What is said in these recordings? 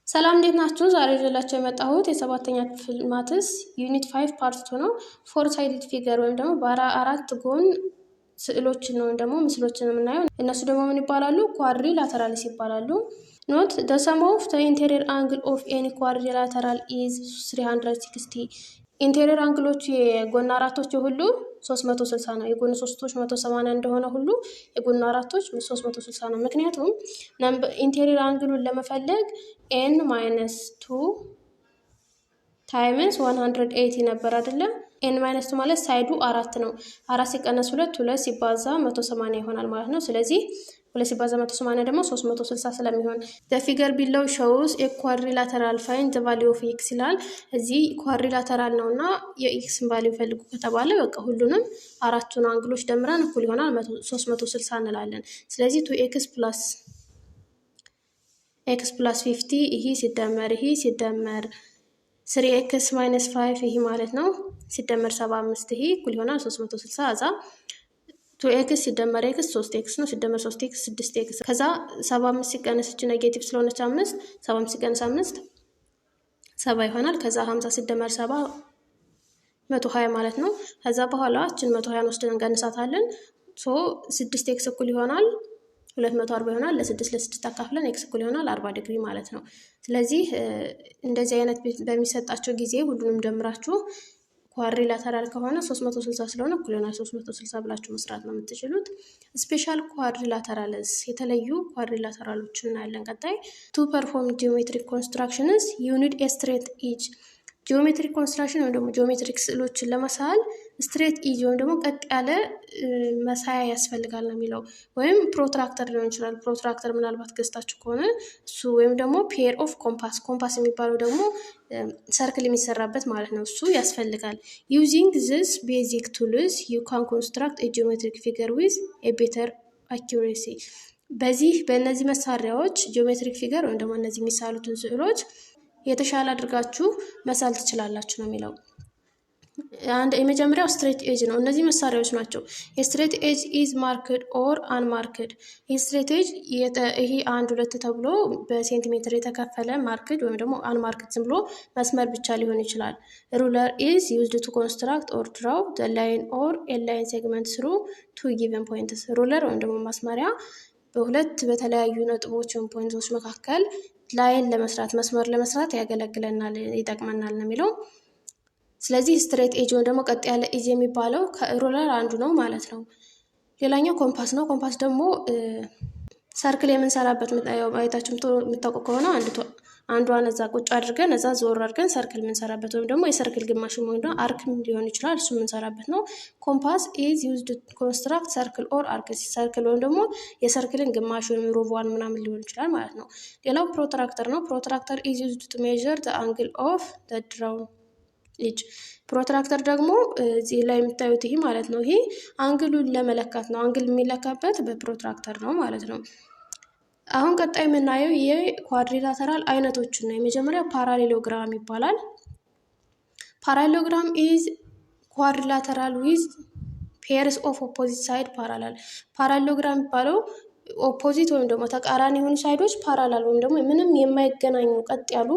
ሰላም እንዴት ናችሁ? ዛሬ ይዤላችሁ የመጣሁት የሰባተኛ ክፍል ማትስ ዩኒት 5 ፓርት 2 ነው። ፎር ሳይድድ ፊገር ወይም ደግሞ በአራት ጎን ስዕሎችን ነው ደግሞ ምስሎችን የምናየው። እነሱ ደግሞ ምን ይባላሉ? ኳድሪላተራልስ ይባላሉ። ኖት the sum of the interior angle of any quadrilateral is 360። ኢንቴሪየር አንግሎች የጎን አራቶች ሁሉ 360 ነው። የጎን ሶስቶች 180 እንደሆነ ሁሉ የጎን አራቶች 360 ነው። ምክንያቱም ኢንቴሪየር አንግሉን ለመፈለግ n minus 2 times 180 ነበር አይደለም? n minus 2 ማለት ሳይዱ 4 ነው። 4 ሲቀነስ 2 ሲባዛ 180 ይሆናል ማለት ነው። ስለዚህ 2 ሲባዛ 180 ደግሞ 360 ስለሚሆን the figure below shows a quadrilateral. find the value of x ይላል። እዚህ ኳድሪላተራል ነውና የኤክስን ቫልዩ ፈልጉ ከተባለ በቃ ሁሉንም አራቱን አንግሎች ደምረን እኩል ይሆናል 360 እንላለን። ስለዚህ 2x plus 50 ይሄ ሲደመር 3x minus 5 ይሄ ማለት ነው ሲደመር 75 ይሄ እኩል ይሆናል 360 አዛ 2x ሲደመር x 3x ነው ሲደመር 3x 6x ከዛ 75 ሲቀነስ እቺ ኔጌቲቭ ስለሆነች 5 75 ሲቀነስ 5 7 ይሆናል። ከዛ 50 ሲደመር 7 120 ማለት ነው። ከዛ በኋላ እቺን 120 ወስደን እንቀንሳታለን። 6x እኩል ይሆናል 240 ይሆናል። ለ6 አካፍለን x እኩል ይሆናል 40 ዲግሪ ማለት ነው። ስለዚህ እንደዚህ አይነት በሚሰጣቸው ጊዜ ሁሉንም ደምራችሁ ኳድሪላተራል ከሆነ 360 ስለሆነ እኩል ይሆናል 360 ብላችሁ መስራት ነው የምትችሉት። ስፔሻል ኳድሪላተራልስ የተለዩ ኳድሪላተራሎችን እናያለን ቀጣይ። ቱ ፐርፎርም ጂኦሜትሪክ ኮንስትራክሽንስ ዩ ኒድ ኤ ስትሬት ኢጅ። ጂኦሜትሪክ ኮንስትራክሽን ወይም ደግሞ ጂኦሜትሪክ ስዕሎችን ለመሳል ስትሬት ኢጅ ወይም ደግሞ ቀጥ ያለ መሳያ ያስፈልጋል ነው የሚለው። ወይም ፕሮትራክተር ሊሆን ይችላል። ፕሮትራክተር ምናልባት ገዝታችሁ ከሆነ እሱ ወይም ደግሞ ፔር ኦፍ ኮምፓስ የሚባለው ደግሞ ሰርክል የሚሰራበት ማለት ነው። እሱ ያስፈልጋል። ዩዚንግ ዚስ ቤዚክ ቱልስ ዩ ካን ኮንስትራክት ኤ ጂኦሜትሪክ ፊገር ዊዝ ኤ ቤተር አኪዩሬሲ። በእነዚህ መሳሪያዎች ጂኦሜትሪክ ፊገር ወይም ደግሞ እነዚህ የሚሳሉትን ስዕሎች የተሻለ አድርጋችሁ መሳል ትችላላችሁ ነው የሚለው። የመጀመሪያው ስትሬት ኤጅ ነው። እነዚህ መሳሪያዎች ናቸው። የስትሬት ኤጅ ኢዝ ማርክድ ኦር አንማርክድ። የስትሬት ኤጅ ይሄ 1 2 ተብሎ በሴንቲሜትር የተከፈለ ማርክድ ወይም ደግሞ አንማርክድ ዝም ብሎ መስመር ብቻ ሊሆን ይችላል። ሩለር ኢዝ ዩዝድ ቱ ኮንስትራክት ኦር ድራው ዘ ላይን ኦር ኤ ላይን ሴግመንት ስሩ ቱ ጊቨን ፖይንትስ። ሩለር ወይም ደግሞ ማስመሪያ በሁለት በተለያዩ ነጥቦች ወይም ፖይንቶች መካከል ላይን ለመስራት መስመር ለመስራት ያገለግለናል ይጠቅመናል ነው የሚለው። ስለዚህ ስትሬት ኤጅ ወይም ደግሞ ቀጥ ያለ ኤጅ የሚባለው ከሩለር አንዱ ነው ማለት ነው። ሌላኛው ኮምፓስ ነው። ኮምፓስ ደግሞ ሰርክል የምንሰራበት አይታችሁም የምታውቁ ከሆነ አንዷን እዛ ቁጭ አድርገን እዛ ዞር አድርገን ሰርክል የምንሰራበት ወይም ደግሞ የሰርክል ግማሽ ወይም ደግሞ አርክም ሊሆን ይችላል እሱ የምንሰራበት ነው። ኮምፓስ ኢዝ ዩዝድ ቱ ኮንስትራክት ሰርክል ኦር አርክ። ሰርክል ወይም ደግሞ የሰርክልን ግማሽ ወይም ሩቧን ምናምን ሊሆን ይችላል ማለት ነው። ሌላው ፕሮትራክተር ነው። ፕሮትራክተር ኢዝ ዩዝድ ቱ ሜዥር ዘ አንግል ኦፍ ዘ ድራውን ኢጅ። ፕሮትራክተር ደግሞ እዚህ ላይ የምታዩት ይሄ ማለት ነው። ይሄ አንግሉን ለመለካት ነው። አንግል የሚለካበት በፕሮትራክተር ነው ማለት ነው። አሁን ቀጣይ የምናየው የኳድሪላተራል አይነቶችን ነው። የመጀመሪያው ፓራሌሎግራም ይባላል። ፓራሌሎግራም ኢዝ ኳድሪላተራል ዊዝ ፔርስ ኦፍ ኦፖዚት ሳይድ ፓራላል። ፓራሌሎግራም የሚባለው ኦፖዚት ወይም ደግሞ ተቃራኒ የሆኑ ሳይዶች ፓራላል ወይም ደግሞ ምንም የማይገናኙ ቀጥ ያሉ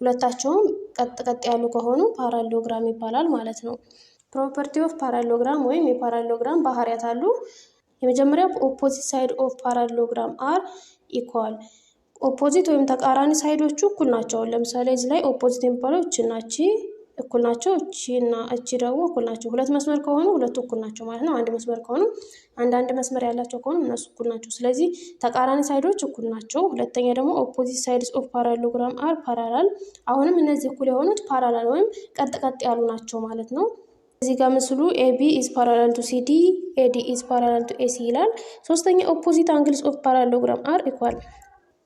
ሁለታቸውም ቀጥ ያሉ ከሆኑ ፓራሌሎግራም ይባላል ማለት ነው። ፕሮፐርቲ ኦፍ ፓራሌሎግራም ወይም የፓራሌሎግራም ባህሪያት አሉ። የመጀመሪያው ኦፖዚት ሳይድ ኦፍ ፓራሌሎግራም አር ኢኳል። ኦፖዚት ወይም ተቃራኒ ሳይዶቹ እኩል ናቸው። ለምሳሌ እዚህ ላይ ኦፖዚት የሚባለው እቺና እቺ እኩል ናቸው። እቺና እቺ ደግሞ እኩል ናቸው። ሁለት መስመር ከሆኑ ሁለቱ እኩል ናቸው ማለት ነው። አንድ መስመር ከሆኑ አንድ መስመር ያላቸው ከሆኑ እነሱ እኩል ናቸው። ስለዚህ ተቃራኒ ሳይዶች እኩል ናቸው። ሁለተኛ ደግሞ ኦፖዚት ሳይድስ ኦፍ ፓራሌሎግራም አር ፓራላል። አሁንም እነዚህ እኩል የሆኑት ፓራላል ወይም ቀጥ ያሉ ናቸው ማለት ነው። እዚህ ጋር ምስሉ ኤቢ ኢዝ ፓራላል ቱ ሲዲ ኤዲ ኢዝ ፓራላል ቱ ኤሲ ይላል። ሶስተኛ ኦፖዚት አንግልስ ኦፍ ፓራሌሎግራም አር ኢኳል።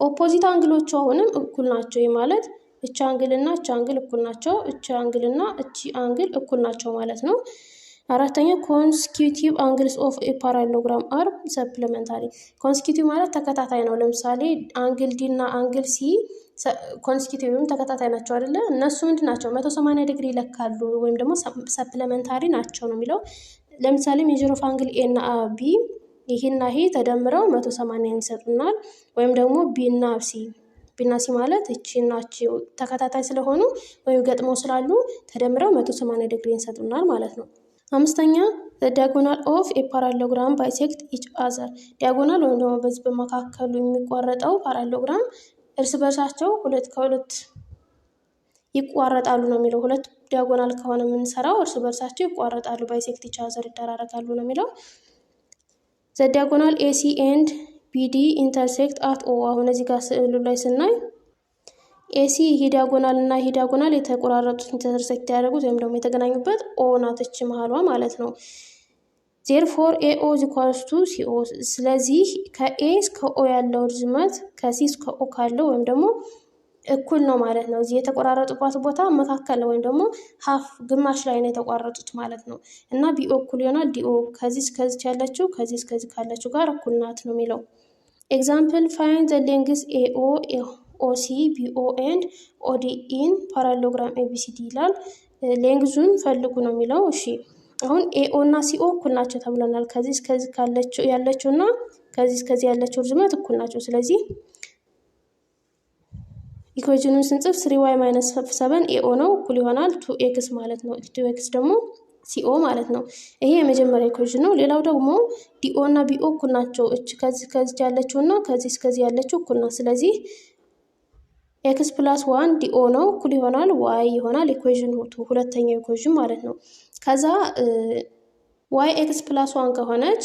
ኦፖዚት አንግሎቹ አሁንም እኩል ናቸው ማለት እቺ አንግል እና እቺ አንግል እኩል ናቸው። እቺ አንግል እና እቺ አንግል እኩል ናቸው ማለት ነው። አራተኛ ኮንስኪዩቲቭ አንግልስ ኦፍ ኤ ፓራሌሎግራም አር ሰፕሊመንታሪ። ኮንስኪዩቲቭ ማለት ተከታታይ ነው። ለምሳሌ አንግል ዲ እና አንግል ሲ ኮንስኪዩቲቭም ተከታታይ ናቸው አይደለ? እነሱ ምንድን ናቸው? 180 ዲግሪ ይለካሉ ወይም ደግሞ ሰፕሊመንታሪ ናቸው ነው የሚለው። ለምሳሌ ሜዥር ኦፍ አንግል ኤ እና ቢ ይሄና ይሄ ተደምረው 180 ይሰጡናል። ወይም ደግሞ ቢ እና ሲ ቢና ሲ ማለት እቺ ናቸው ተከታታይ ስለሆኑ ወይም ገጥመው ስላሉ ተደምረው 180 ዲግሪ እንሰጡናል ማለት ነው። አምስተኛ the diagonal of a parallelogram bisect each other ዲያጎናል ወይም ደግሞ በዚህ በመካከሉ የሚቋረጠው ፓራሌሎግራም እርስ በርሳቸው ሁለት ከሁለት ይቋረጣሉ ነው የሚለው። ሁለት ዲያጎናል ከሆነ የምንሰራው እርስ በርሳቸው ይቋረጣሉ ባይሴክት each other ይደራረጋሉ ነው የሚለው። the diagonal AC and BD intersect at O አሁን እዚህ ጋር ስዕሉ ላይ ስናይ ኤሲ ይሄ ዲያጎናል እና ይሄ ዲያጎናል የተቆራረጡት ኢንተርሴክት ያደረጉት ወይም ደግሞ የተገናኙበት ኦ ናትች መሃሏ ማለት ነው። therefore AO is equals to CO ስለዚህ ከኤ እስከ ኦ ያለው ርዝመት ከሲ እስከ ኦ ካለው ወይም ደግሞ እኩል ነው ማለት ነው። እዚህ የተቆራረጡበት ቦታ መካከል ወይም ደግሞ ሃፍ ግማሽ ላይ ነው የተቋረጡት ማለት ነው። እና ቢኦ እኩል ይሆናል ዲኦ ከዚህ እስከዚህ ያለችው ከዚህ እስከዚህ ካለችው ጋር እኩል ናት ነው የሚለው። example find the length AO OC BO and OD in parallelogram ABCD ይላል። ሌንግዙን ፈልጉ ነው የሚለው። እሺ አሁን ኤኦ እና ሲኦ እኩል ናቸው ተብለናል። ከዚህ እስከዚህ ካለችው ያለችውና ከዚህ እስከዚህ ያለችው ርዝመት እኩል ናቸው። ስለዚህ ኢኩዌሽኑን ስንጽፍ 3y - 7 ኤኦ ነው እኩል ይሆናል 2x ማለት ነው። 2x ደግሞ ሲኦ ማለት ነው። ይሄ የመጀመሪያ ኢኩዌሽን ነው። ሌላው ደግሞ ዲኦ እና ቢኦ እኩል ናቸው። እቺ ከዚህ ያለችውና ከዚህ እስከዚህ ያለችው እኩል ናት። ስለዚህ x + 1 ዲኦ ነው እኩል ይሆናል y ይሆናል ኢኩዌሽን ሁለተኛው ኢኩዌሽን ማለት ነው። ከዛ y x + 1 ከሆነች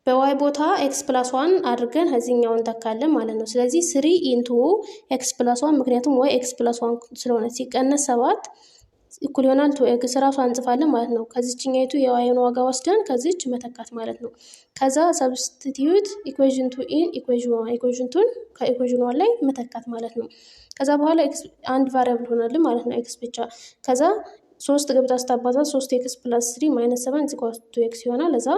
በy ቦታ x + 1 አድርገን ከዚህኛው እንተካለን ማለት ነው። ስለዚህ 3 * x + 1 ምክንያቱም y x + 1 ስለሆነ ሲቀነስ 7 እኩል ይሆናል 2x ራሱ አንጽፋለን ማለት ነው። ከዚህኛይቱ የyን ዋጋ ወስደን ከዚህች መተካት ማለት ነው። ከዛ ሰብስቲቲዩት ኢኩዌሽን 2 ኢን ኢኩዌሽን 1 ኢኩዌሽን 2 ከኢኩዌሽን 1 ላይ መተካት ማለት ነው። ከዛ በኋላ x አንድ ቫሪያብል ሆነልን ማለት ነው x ብቻ። ከዛ 3 ገብታ ስታባዛ 3x + 3 - 7 2x ይሆናል። እዛ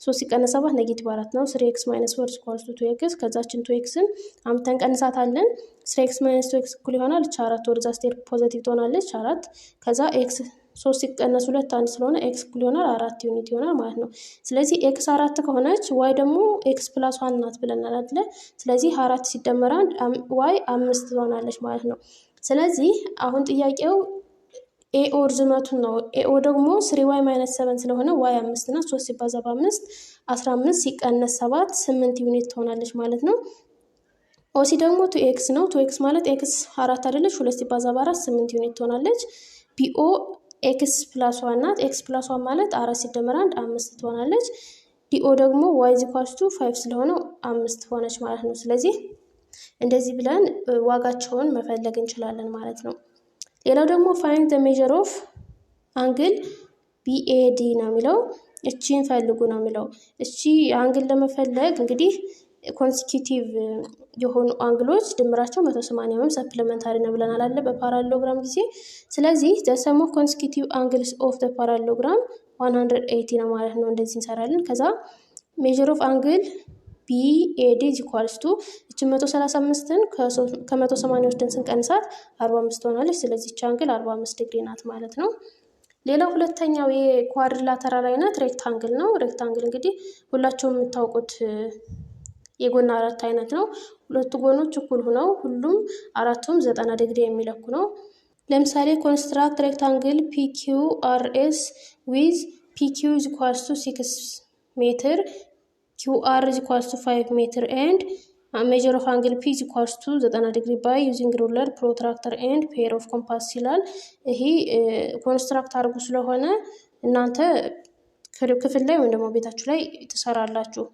3 ሲቀነስ 7 -4 ነው። 3x - 4 2x ከዛችን 2xን አምተን ቀንሳታለን። 3x - 2x እኩል ይሆናል 4 ወደዛ ስቴር ፖዚቲቭ ትሆናለች 4። ከዛ x 3 ሲቀነስ 2 1 ስለሆነ x እኩል ይሆናል 4 ዩኒት ይሆናል ማለት ነው። ስለዚህ x 4 ከሆነች y ደግሞ x + 1 ናት ብለናል አይደለ? ስለዚህ 4 ሲደመር 1 y 5 ትሆናለች ማለት ነው። ስለዚህ አሁን ጥያቄው ኤኦ ርዝመቱን ነው። ኤኦ ደግሞ 3y - 7 ስለሆነ y 5 እና 3 ሲባዛ በ5 15 ሲቀነስ 7 8 ዩኒት ትሆናለች ማለት ነው። ኦሲ ደግሞ 2x ነው። 2x ማለት x 4 አይደለች 2 ሲባዛ በ4 8 ዩኒት ትሆናለች። ቢኦ x + 1 ናት። x + 1 ማለት 4 ሲደመር 1 5 ትሆናለች። ዲኦ ደግሞ y = 5 ስለሆነ 5 ሆነች ማለት ነው። ስለዚህ እንደዚህ ብለን ዋጋቸውን መፈለግ እንችላለን ማለት ነው። ሌላው ደግሞ find the measure of angle BAD ነው የሚለው። እቺን ፈልጉ ነው የሚለው። እቺ አንግል ለመፈለግ እንግዲህ ኮንሲኪዩቲቭ የሆኑ አንግሎች ድምራቸው 180 ወይም ሰፕሊመንታሪ ነው ብለናል አለ በፓራሌሎግራም ጊዜ። ስለዚህ the sum of consecutive angles of the parallelogram 180 ነው ማለት ነው። እንደዚህ እንሰራለን። ከዛ measure of angle BAD = እቺ 135ን ከ180 ወስደን ስንቀንሳት 45 ትሆናለች። ስለዚህ እቺ አንግል 45 ዲግሪ ናት ማለት ነው። ሌላው ሁለተኛው የኳድሪላተራል አይነት ሬክታንግል ነው። ሬክታንግል እንግዲህ ሁላችሁም የምታውቁት የጎን አራት አይነት ነው። ሁለቱ ጎኖች እኩል ሆነው ሁሉም አራቱም 90 ዲግሪ የሚለኩ ነው። ለምሳሌ ኮንስትራክት ሬክታንግል PQRS with PQ = 6 ሜትር QR = 5 ሜትር and measure of angle P = 90 ዲግሪ by using ruler, protractor and pair of compass ይላል። ይሄ ኮንስትራክት አድርጉ ስለሆነ እናንተ ክፍል ላይ ወይም ደግሞ ቤታችሁ ላይ ትሰራላችሁ።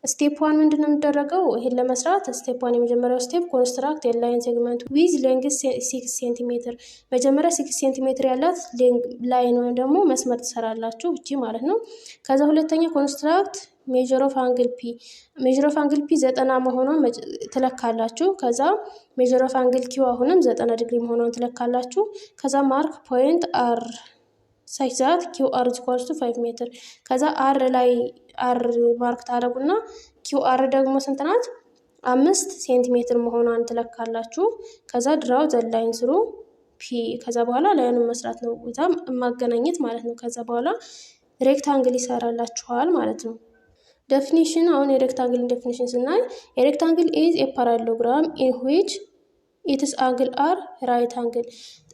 ስቴፕ 1 ምንድነው የሚደረገው? ይሄን ለመስራት ስቴፕ 1 የመጀመሪያው ስቴፕ ኮንስትራክት የላይን ሴግመንት ዊዝ ሌንግዝ 6 ሴንቲሜትር መጀመሪያ 6 ሴንቲሜትር ያላት ላይን ወይም ደግሞ መስመር ትሰራላችሁ እቺ ማለት ነው። ከዛ ሁለተኛ ኮንስትራክት ሜዥር ኦፍ አንግል ፒ ሜዥር ኦፍ አንግል ፒ 90 መሆኗን ትለካላችሁ። ከዛ ሜዥር ኦፍ አንግል ኪው አሁንም 90 ዲግሪ መሆኗን ትለካላችሁ። ከዛ ማርክ ፖይንት አር such that QR = 5 ሜትር ከዛ አር ላይ አር ማርክ ታደርጉና QR ደግሞ ስንት ናት? 5 ሴንቲሜትር መሆኗን ትለካላችሁ። ከዛ ድራው ዘ ላይን ስሩ ፒ ከዛ በኋላ ላይኑን መስራት ነው ማገናኘት ማለት ነው። ከዛ በኋላ ሬክታንግል ይሰራላችኋል ማለት ነው። ዴፊኒሽን አሁን የሬክታንግል ዴፊኒሽን ስናይ የሬክታንግል ኢዝ ኤ ፓራሌሎግራም ኢን ዊች ኢትስ አንግል አር ራይት አንግል።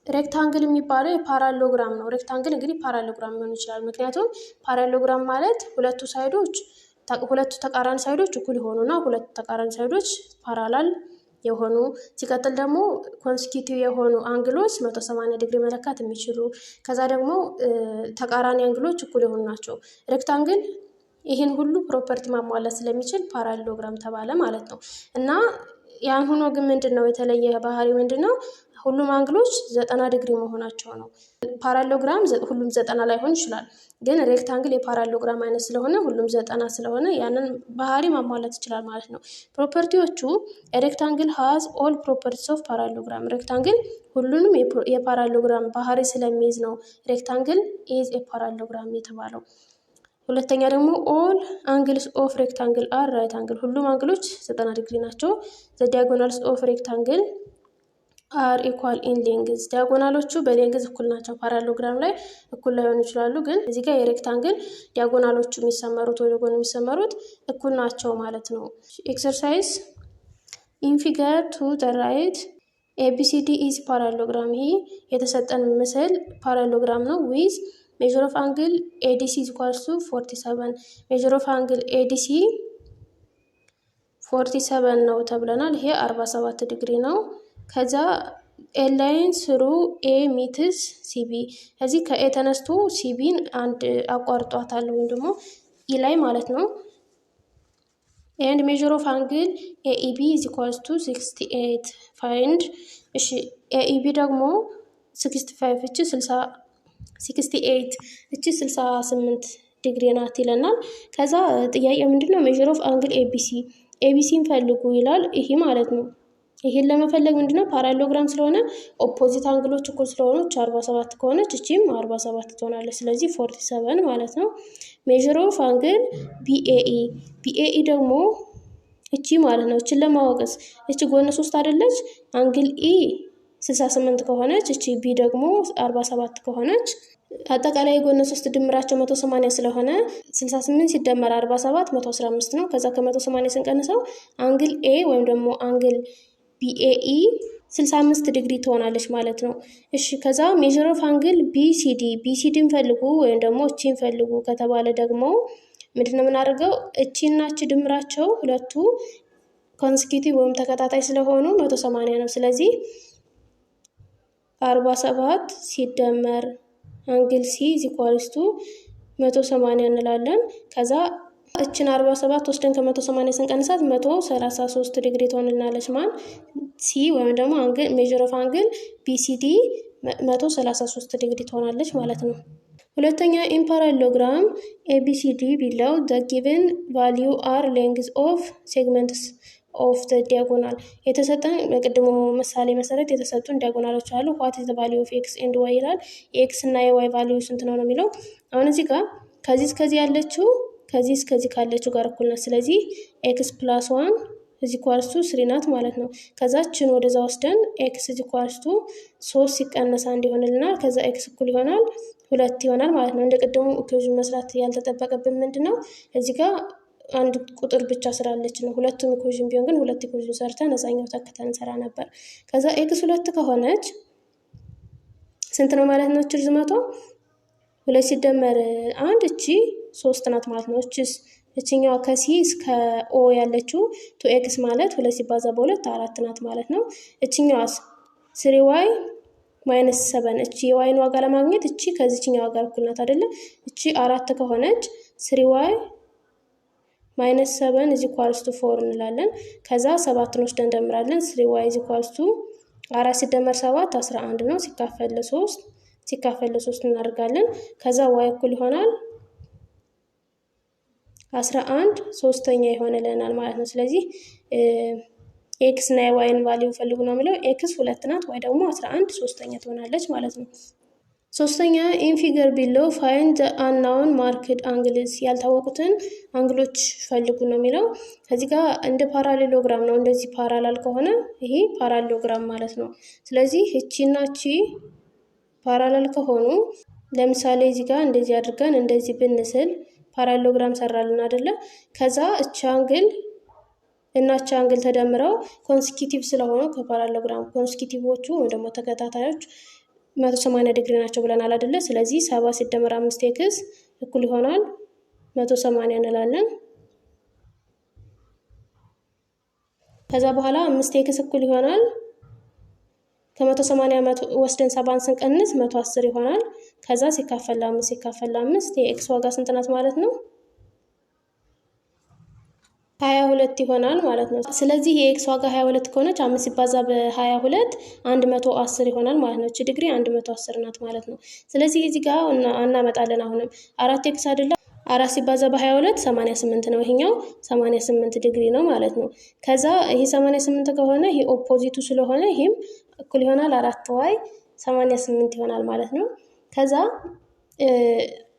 ሬክታንግል የሚባለው የፓራሌሎግራም ነው። ሬክታንግል እንግዲህ ፓራሌሎግራም ሊሆን ይችላል። ምክንያቱም ፓራሌሎግራም ማለት ሁለቱ ተቃራኒ ሳይዶች እኩል የሆኑና ሁለቱ ተቃራኒ ሳይዶች ፓራላል የሆኑ ሲቀጥል ደግሞ ኮንስኪቲቭ የሆኑ አንግሎች 180 ዲግሪ መለካት የሚችሉ ከዛ ደግሞ ተቃራኒ አንግሎች እኩል የሆኑ ናቸው። ሬክታንግል ይህን ሁሉ ፕሮፐርቲ ማሟላት ስለሚችል ፓራሌሎግራም ተባለ ማለት ነው። እና ያን ሆኖ ግን ምንድነው የተለየ ባህሪ ምንድነው? ሁሉም አንግሎች 90 ዲግሪ መሆናቸው ነው። ፓራሌሎግራም ሁሉም 90 ላይሆን ይችላል። ግን ሬክታንግል የፓራሌሎግራም አይነት ስለሆነ ሁሉም 90 ስለሆነ ያንን ባህሪ ማሟላት ይችላል ማለት ነው። ፕሮፐርቲዎቹ ሬክታንግል ሃዝ ኦል ፕሮፐርቲስ ኦፍ ፓራሌሎግራም። ሬክታንግል ሁሉንም የፓራሌሎግራም ባህሪ ስለሚይዝ ነው ሬክታንግል ኢዝ ኤ ፓራሌሎግራም የተባለው። ሁለተኛ ደግሞ ኦል አንግልስ ኦፍ ሬክታንግል አር ራይት አንግል። ሁሉም አንግሎች 90 ዲግሪ ናቸው። ዘ ዲያጎናልስ ኦፍ ሬክታንግል አር ኢኳል ኢን ሌንግዝ። ዲያጎናሎቹ በሌንግዝ እኩል ናቸው። ፓራሌሎግራም ላይ እኩል ላይሆኑ ይችላሉ፣ ግን እዚህ ጋር የሬክታንግል ዲያጎናሎቹ የሚሰመሩት ወደ ጎን የሚሰመሩት እኩል ናቸው ማለት ነው። ኤክሰርሳይዝ ኢን ፊገር ቱ ዘ ራይት ኤቢሲዲ ኢዝ ፓራሌሎግራም። ይሄ የተሰጠን ምስል ፓራሌሎግራም ነው። ዊዝ measure of angle ADC is equals to 47. measure of angle ADC 47 ነው ተብለናል። ይሄ 47 ዲግሪ ነው። ከዛ ኤ ላይን ስሩ ኤ ሚትስ ሲቢ። እዚህ ከኤ ተነስቶ ሲቢን አንድ አቋርጧታል ወይም ደግሞ ኢ ላይ ማለት ነው። and measure of angle AEB is equals to 68. find እሺ AEB ደግሞ 65 እቺ 68 እቺ 68 ዲግሪ ናት ይለናል። ከዛ ጥያቄ ምንድነው? measure of angle ABCን ፈልጉ ይላል። ይሄ ማለት ነው። ይሄን ለመፈለግ ምንድነው? ፓራሌሎግራም ስለሆነ ኦፖዚት አንግሎች እኩል ስለሆኑ 47 ከሆነች እቺም 47 ትሆናለች። ስለዚህ 47 ማለት ነው። measure of angle BAE ደግሞ እቺ ማለት ነው። እቺን ለማወቅስ እቺ ጎነ 3 አይደለች? አንግል E 68 ከሆነች እቺ ቢ ደግሞ 47 ከሆነች አጠቃላይ ጎነ 3 ድምራቸው 180 ስለሆነ 68 ሲደመር 47 115 ነው። ከዛ ከ180 ስንቀንሰው አንግል ኤ ወይም ደግሞ አንግል BAE 65 ዲግሪ ትሆናለች ማለት ነው። እሺ ከዛ ሜዥር ኦፍ አንግል BCDን ፈልጉ ወይም ደግሞ እቺን ፈልጉ ከተባለ ደግሞ ምንድነው የምናደርገው? እቺና እቺ ድምራቸው ሁለቱ ኮንስኪቲቭ ወይም ተከታታይ ስለሆኑ 180 ነው። ስለዚህ 47 ሲደመር አንግል C is equals to 180 እንላለን። ከዛ እችን 47 ወስደን ከ180 ስንቀንሳት 133 ዲግሪ ትሆንልናለች። ማን C ወይም ደግሞ አንግል ሜዥር ኦፍ አንግል BCD 133 ዲግሪ ትሆናለች ማለት ነው። ሁለተኛ ኢን ፓራሌሎግራም ABCD below the given value are lengths of segments of the diagonal። የተሰጠን በቅድሞ ምሳሌ መሰረት የተሰጡን ዲያጎናሎች አሉ። what is the value of x and y ይላል። የx እና የy ቫልዩ ስንት ነው የሚለው። አሁን እዚህ ጋር ከዚህ እስከዚህ ያለችው ከዚህ እስከዚህ ካለችው ጋር እኩል ናት። ስለዚህ x + 1 is equals to 3 ናት ማለት ነው። ከዛችን ወደዛ ወስደን x is equals to 3 ሲቀነስ 1 ይሆንልናል። ከዛ x እኩል ይሆናል 2 ይሆናል ማለት ነው። እንደቀደሙ ኢኩዌሽን መስራት ያልተጠበቀብን ምንድነው? እዚህ ጋር አንድ ቁጥር ብቻ ስላለች ነው። ሁለቱም ኢኩዌሽን ቢሆን ግን ሁለት ኢኩዌሽን ሰርተን እዛኛው ተክተን እንሰራ ነበር። ከዛ x 2 ከሆነች ስንት ነው ማለት ነው? ርዝመቷ 2 ሲደመር 1 እቺ 3 ናት ማለት ነው። እቺኛዋ ከሲ እስከ ኦ ያለችው 2x ማለት 2 ሲባዛ በ2 4 ናት ማለት ነው። እቺኛዋስ 3y - 7 እቺ የዋይን ዋጋ ለማግኘት እቺ ከዚህኛው ጋር እኩል ናት አይደለ? እቺ 4 ከሆነች 3y - 7 is equals to 4 እንላለን። ከዛ 7ን ወስደን እንደምራለን። 3y is equals to 4 ሲደመር 7 11 ነው። ሲካፈል ለ3 እናደርጋለን። ከዛ y እኩል ይሆናል 11 ሶስተኛ ይሆንልናል ማለት ነው። ስለዚህ x እና y ን ቫልዩ ፈልጉ ነው የሚለው። x 2 ናት፣ y ደግሞ 11 ሶስተኛ ትሆናለች ማለት ነው። ሶስተኛ ኢን ፊገር ቢሎው ፋይንድ ዘ አንናውን ማርክድ አንግልስ። ያልታወቁትን አንግሎች ፈልጉ ነው የሚለው። ከዚህ ጋር እንደ ፓራሌሎግራም ነው። እንደዚህ ፓራላል ከሆነ ይሄ ፓራሌሎግራም ማለት ነው። ስለዚህ እቺና እቺ ፓራላል ከሆኑ ለምሳሌ እዚህ ጋር እንደዚህ አድርገን እንደዚህ ብንስል ፓራሎግራም ሰራልን አይደለ? ከዛ እቺ አንግል እና እቺ አንግል ተደምረው ኮንሲኪቲቭ ስለሆኑ ከፓራሎግራም ኮንሲኪቲቮቹ ወይ ደግሞ ተከታታዮች 180 ዲግሪ ናቸው ብለናል አይደለ? ስለዚህ 70 ሲደመር 5 ኤክስ እኩል ይሆናል 180 እንላለን። ከዛ በኋላ 5 ኤክስ እኩል ይሆናል ከ180 ወስደን 70 ስንቀንስ 110 ይሆናል። ከዛ ሲካፈል ለ5 የኤክስ ዋጋ ስንት ናት ማለት ነው? 22 ይሆናል ማለት ነው። ስለዚህ የኤክስ ዋጋ 22 ከሆነች 5 ሲባዛ በ22 110 ይሆናል ማለት ነው። እቺ ዲግሪ 110 ናት ማለት ነው። ስለዚህ እዚህ ጋር እናመጣለን። አሁንም 4 ኤክስ አይደለ? 4 ሲባዛ በ22 88 ነው። ይሄኛው 88 ዲግሪ ነው ማለት ነው። ከዛ ይሄ 88 ከሆነ ይሄ ኦፖዚቱ ስለሆነ ይሄም እኩል ይሆናል 4 ዋይ 88 ይሆናል ማለት ነው። ከዛ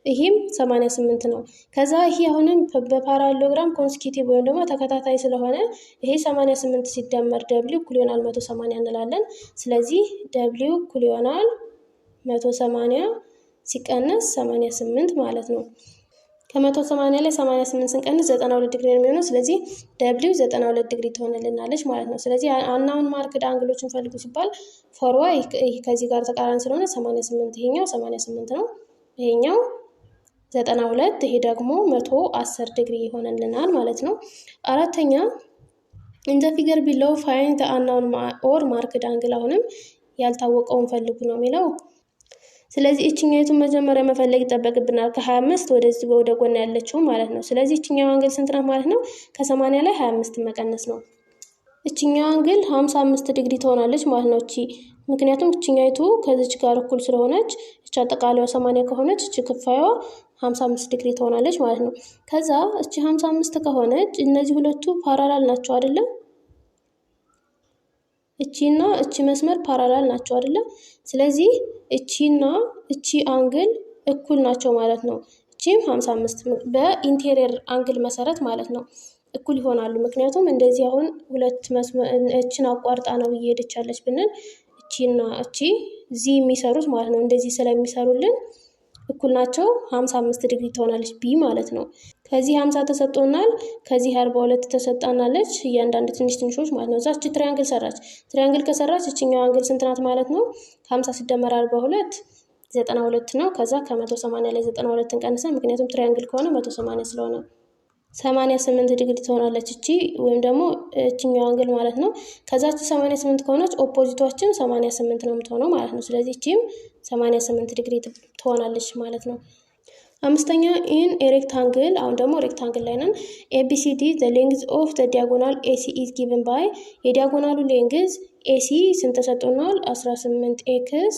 ይሄም 88 ነው። ከዛ ይሄ አሁንም በፓራሎግራም ኮንሲኪቲቭ ወይም ደግሞ ተከታታይ ስለሆነ ይሄ 88 ሲደመር ደብሊው እኩል ይሆናል 180 እንላለን። ስለዚህ ደብሊው እኩል ይሆናል 180 ሲቀነስ 88 ማለት ነው። ከ180 ላይ 88 ስንቀንስ 92 ዲግሪ ነው የሚሆነው። ስለዚህ ደብሊው 92 ዲግሪ ትሆንልናለች ማለት ነው። ስለዚህ አናውን ማርክድ አንግሎችን ፈልጉ ሲባል ፎር ዋይ ከዚህ ጋር ተቃራኒ ስለሆነ 88 ይሄኛው 88 ነው። ይሄኛው 92 ይሄ ደግሞ 110 ዲግሪ ይሆንልናል ማለት ነው። አራተኛ in the figure below find the unknown or marked angle አሁንም ያልታወቀውን ፈልጉ ነው የሚለው። ስለዚህ እቺኛይቱን መጀመሪያ መፈለግ ይጠበቅብናል ከ25 ወደዚህ ወደ ጎን ያለችው ማለት ነው። ስለዚህ እቺኛው አንግል ስንት ናት ማለት ነው? ከ80 ላይ 25 መቀነስ ነው። እቺኛው አንግል 55 ዲግሪ ትሆናለች ማለት ነው። እቺ ምክንያቱም እቺኛይቱ ከዚች ጋር እኩል ስለሆነች እቺ አጠቃላይዋ 80 ከሆነች እቺ ክፋይዋ 55 ዲግሪ ትሆናለች ማለት ነው። ከዛ እቺ 55 ከሆነች እነዚህ ሁለቱ ፓራላል ናቸው አይደለም? እቺና እቺ መስመር ፓራላል ናቸው አይደለም? ስለዚህ እቺና እቺ አንግል እኩል ናቸው ማለት ነው። እቺም 55 በኢንቴሪየር አንግል መሰረት ማለት ነው እኩል ይሆናሉ። ምክንያቱም እንደዚህ አሁን ሁለት መስመር እቺን አቋርጣ ነው እየሄደች ያለች ብንል እቺና እቺ ዚ የሚሰሩት ማለት ነው እንደዚህ ስለሚሰሩልን እኩል ናቸው። 55 ዲግሪ ትሆናለች ቢ ማለት ነው። ከዚህ 50 ተሰጥቶናል፣ ከዚህ 42 ተሰጣናለች። እያንዳንዱ ትንሽ ትንሾች ማለት ነው። እዛች ትሪያንግል ሰራች። ትሪያንግል ከሰራች እቺኛው አንግል ስንት ናት ማለት ነው? ከ50 ሲደመር 42 92 ነው። ከዛ ከ180 ላይ 92 እንቀንሰን፣ ምክንያቱም ትሪያንግል ከሆነ 180 ስለሆነ 88 ዲግሪ ትሆናለች እቺ ወይም ደግሞ እቺኛው አንግል ማለት ነው። ከዛች 88 ከሆነች ኦፖዚቷችን 88 ነው የምትሆነው ማለት ነው። ስለዚህ እቺም 88 ዲግሪ ትሆናለች ማለት ነው። አምስተኛ ኢን ሬክታንግል፣ አሁን ደግሞ ሬክታንግል ላይ ነን። ኤቢሲዲ the length of the diagonal AC is given by የዲያጎናሉ ሌንግዝ ኤሲ ስንት ተሰጥቶናል? 18 ኤክስ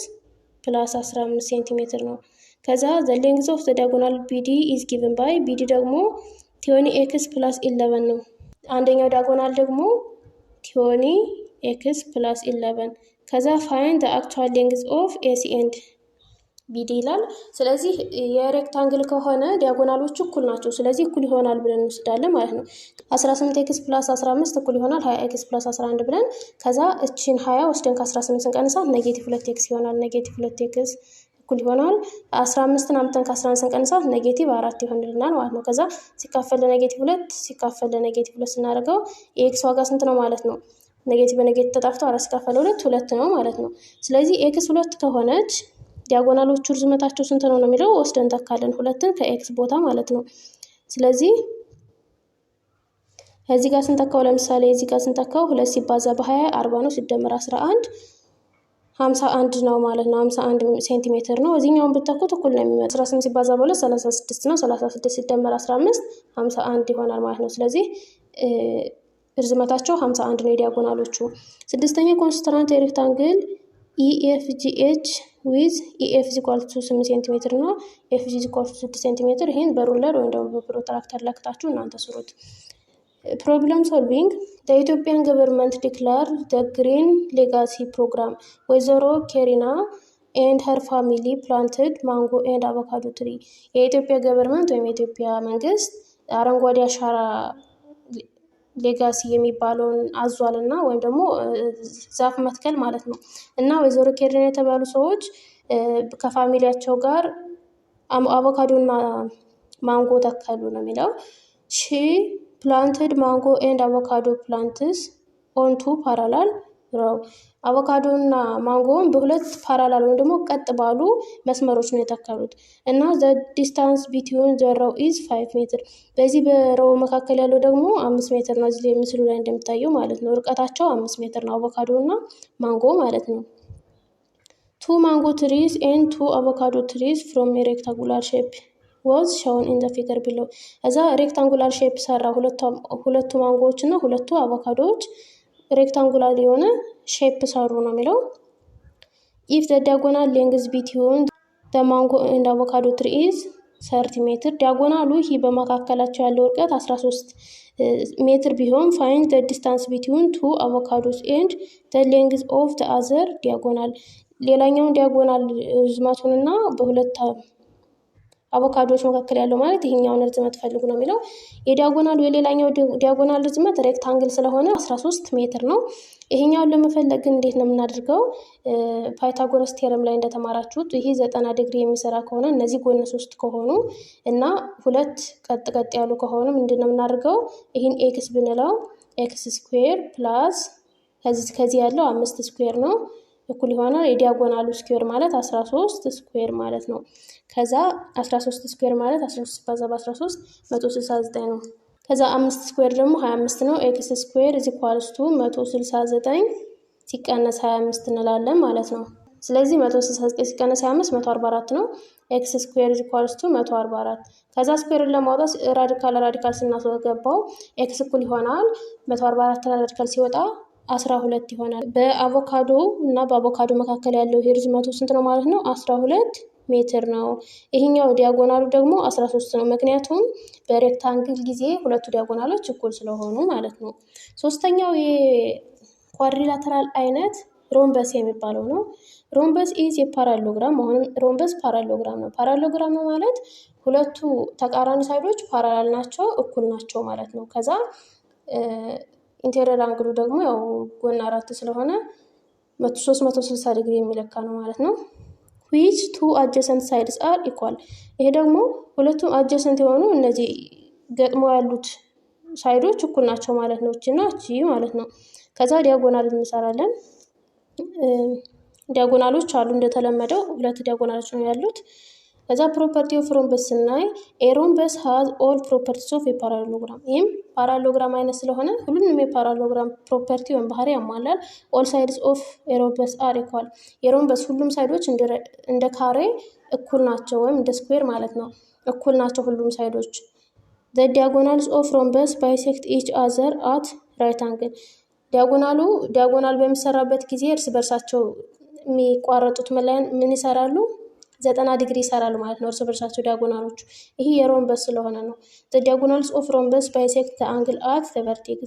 ፕላስ 15 ሴንቲሜትር ነው። ከዛ the length of the diagonal BD is given by BD ደግሞ 20 ኤክስ ፕላስ 11 ነው። አንደኛው ዲያጎናል ደግሞ 20 ኤክስ ፕላስ 11። ከዛ find the actual length of AC and BD ይላል። ስለዚህ የሬክታንግል ከሆነ ዲያጎናሎቹ እኩል ናቸው። ስለዚህ እኩል ይሆናል ብለን እንወስዳለን ማለት ነው። 18 ኤክስ ፕላስ 15 እኩል ይሆናል 20 ኤክስ ፕላስ 11 ብለን ከዛ እቺን 20 ወስደን ከ18 ስንቀንሳት ኔጌቲቭ 2 ኤክስ ይሆናል። ኔጌቲቭ 2 ኤክስ እኩል ይሆናል 15ን አምጥተን ከ11 ስንቀንሳት ኔጌቲቭ 4 ይሆንልናል ማለት ነው። ከዛ ሲካፈል ለኔጌቲቭ 2 ሲካፈል ለኔጌቲቭ 2 ስናደርገው የኤክስ ዋጋ ስንት ነው ማለት ነው? ኔጌቲቭ በኔጌቲቭ ተጣፍተው 4 ሲካፈል 2 ነው ማለት ነው። ስለዚህ ኤክስ 2 ከሆነች ዲያጎናሎቹ ርዝመታቸው ስንት ነው የሚለው ወስደን ተካለን 2ን ከኤክስ ቦታ ማለት ነው። ስለዚህ እዚህ ጋር ስንተካው ለምሳሌ እዚህ ጋር ስንተካው 2 ሲባዛ በ20 40 ነው ሲደመር 11 51 ነው ማለት ነው። 51 ሴንቲሜትር ነው። እዚህኛውን ብትተኩት እኩል ነው የሚመጣው። 18 ሲባዛ በ2 36 ነው። 36 ሲደመር 15 51 ይሆናል ማለት ነው። ስለዚህ ርዝመታቸው 51 ነው የዲያጎናሎቹ። ስድስተኛ ኮንስትራንት የሬክታንግል ኢኤፍጂኤች ዊዝ ኢኤፍ ኢኳል ቱ 8 ሴንቲሜትር ነው። ኤፍ ኢኳል ቱ 6 ሴንቲሜትር። ይሄን በሩለር ወይም ደግሞ በፕሮትራክተር ለክታችሁ እናንተ ስሩት። ፕሮብለም ሶልቪንግ the Ethiopian government declared the Green Legacy program. ወይዘሮ ኬሪና and her family planted mango and avocado tree. የኢትዮጵያ ገቨርንመንት ወይም የኢትዮጵያ መንግስት አረንጓዴ አሻራ ሌጋሲ የሚባለውን አዟልና ወይም ደግሞ ዛፍ መትከል ማለት ነው። እና ወይዘሮ ኬሪና የተባሉ ሰዎች ከፋሚሊያቸው ጋር አቮካዶና ማንጎ ተከሉ ነው የሚለው። ሺ ፕላንትድ ማንጎ ኤንድ አቮካዶ ፕላንትስ ኦን ቱ ፓራላል ሮው። አቮካዶ እና ማንጎውን በሁለት ፓራላል ወይም ደግሞ ቀጥ ባሉ መስመሮች ነው የተከሉት እና ዘ ዲስታንስ ቢትዊን ዘ ሮው ኢዝ 5 ሜትር። በዚህ በሮው መካከል ያለው ደግሞ 5 ሜትር ነው። እዚህ ምስሉ ላይ እንደሚታየው ማለት ነው። ርቀታቸው 5 ሜትር ነው፣ አቮካዶ እና ማንጎ ማለት ነው። 2 ማንጎ ትሪስ ኤንድ 2 አቮካዶ ትሪስ ፍሮም ኤ ሬክታንጉላር ሼፕ was shown in the figure below። እዛ ሬክታንጉላር ሼፕ ሰራ። ሁለቱ ማንጎዎች እና ሁለቱ አቮካዶዎች ሬክታንጉላር የሆነ ሼፕ ሰሩ ነው የሚለው። if the diagonal length between the mango and avocado tree is 30 ሜትር፣ ዲያጎናሉ ይህ በመካከላቸው ያለው ርቀት 13 ሜትር ቢሆን find the distance between 2 avocados and the length of the other diagonal። ሌላኛውን ዲያጎናል ርዝመቱንና በሁለት አቮካዶዎች መካከል ያለው ማለት ይሄኛውን ርዝመት ፈልጉ ነው የሚለው። የዲያጎናሉ የሌላኛው ዲያጎናል ርዝመት ሬክታንግል ስለሆነ 13 ሜትር ነው። ይሄኛውን ለመፈለግ እንዴት ነው የምናደርገው? ፓይታጎረስ ቴረም ላይ እንደተማራችሁት ይሄ 90 ዲግሪ የሚሰራ ከሆነ እነዚህ ጎን 3 ከሆኑ እና ሁለት ቀጥ ቀጥ ያሉ ከሆኑ ምንድነው የምናደርገው? ይሄን ኤክስ ብንለው ኤክስ ስኩዌር ፕላስ ከዚህ ያለው 5 ስኩዌር ነው እኩል ይሆናል የዲያጎናሉ ስኩዌር ማለት 13 ስኩዌር ማለት ነው። ከዛ 13 ስኩዌር ማለት 13 ባዛ በ13 169 ነው። ከዛ 5 ስኩዌር ደግሞ 25 ነው። ኤክስ ስኩዌር is equals to 169 ሲቀነስ 25 እንላለን ማለት ነው። ስለዚህ 169 ሲቀነስ 25 144 ነው። ኤክስ ስኩዌር is equals to 144። ከዛ ስኩዌርን ለማውጣት ራዲካል ስናስገባው ኤክስ እኩል ይሆናል 144 ራዲካል ሲወጣ 12 ይሆናል። በአቮካዶ እና በአቮካዶ መካከል ያለው ርዝመቱ ስንት ነው ማለት ነው? 12 ሜትር ነው። ይሄኛው ዲያጎናሉ ደግሞ 13 ነው። ምክንያቱም በሬክታንግል ጊዜ ሁለቱ ዲያጎናሎች እኩል ስለሆኑ ማለት ነው። ሶስተኛው የኳድሪላተራል አይነት ሮምበስ የሚባለው ነው። ሮምበስ ኢዝ የፓራሎግራም። አሁን ሮምበስ ፓራሎግራም ነው። ፓራሎግራም ማለት ሁለቱ ተቃራኒ ሳይዶች ፓራላል ናቸው፣ እኩል ናቸው ማለት ነው። ከዛ ኢንቴሪየር አንግሉ ደግሞ ያው ጎን 4 ስለሆነ 360 ዲግሪ የሚለካ ነው ማለት ነው። which two adjacent sides are equal። ይሄ ደግሞ ሁለቱም adjacent የሆኑ እነዚህ ገጥሞ ያሉት ሳይዶች እኩል ናቸው ማለት ነው። እቺና እቺ ማለት ነው። ከዛ ዲያጎናል እንሰራለን። ዲያጎናሎች አሉ እንደተለመደው ሁለት ዲያጎናሎች ነው ያሉት። ከዛ ፕሮፐርቲ ኦፍ ሮምበስ ስናይ ኤ ሮምበስ ሃዝ ኦል ፕሮፐርቲስ ኦፍ ኤ ፓራሎግራም። ይህም ፓራሎግራም አይነት ስለሆነ ሁሉንም የፓራሎግራም ፕሮፐርቲ ወይም ባህሪ ያሟላል። ኦል ሳይድስ ኦፍ ኤ ሮምበስ አር ኢኳል። የሮምበስ ሁሉም ሳይዶች እንደ ካሬ እኩል ናቸው፣ ወይም እንደ ስኩዌር ማለት ነው እኩል ናቸው ሁሉም ሳይዶች። the diagonals of rhombus bisect each other at right angle። ዲያጎናል በሚሰራበት ጊዜ እርስ በርሳቸው የሚቋረጡት ምን ይሰራሉ? 90 ዲግሪ ይሰራሉ ማለት ነው እርስ በርሳቸው ዲያጎናሎቹ። ይሄ የሮምበስ ስለሆነ ነው። the diagonals of rhombus bisect the angle at the vertex።